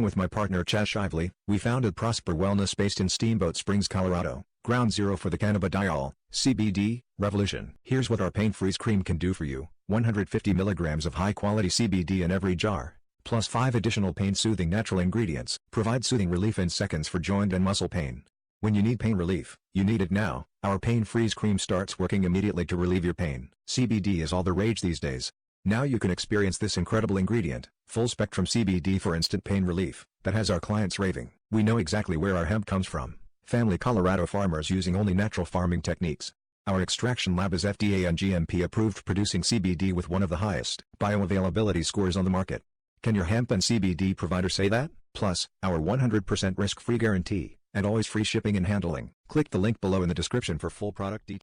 with my partner Chaz Shively, we founded Prosper Wellness based in Steamboat Springs, Colorado, ground zero for the cannabidiol, CBD, revolution. Here's what our pain freeze cream can do for you: 150 milligrams of high-quality CBD in every jar, plus 5 additional pain-soothing natural ingredients, provide soothing relief in seconds for joint and muscle pain. When you need pain relief, you need it now. Our pain freeze cream starts working immediately to relieve your pain. CBD is all the rage these days. Now you can experience this incredible ingredient, full-spectrum CBD for instant pain relief, that has our clients raving. We know exactly where our hemp comes from. Family Colorado farmers using only natural farming techniques. Our extraction lab is FDA and GMP approved, producing CBD with one of the highest bioavailability scores on the market. Can your hemp and CBD provider say that? Plus, our 100% risk-free guarantee, and always free shipping and handling. Click the link below in the description for full product details.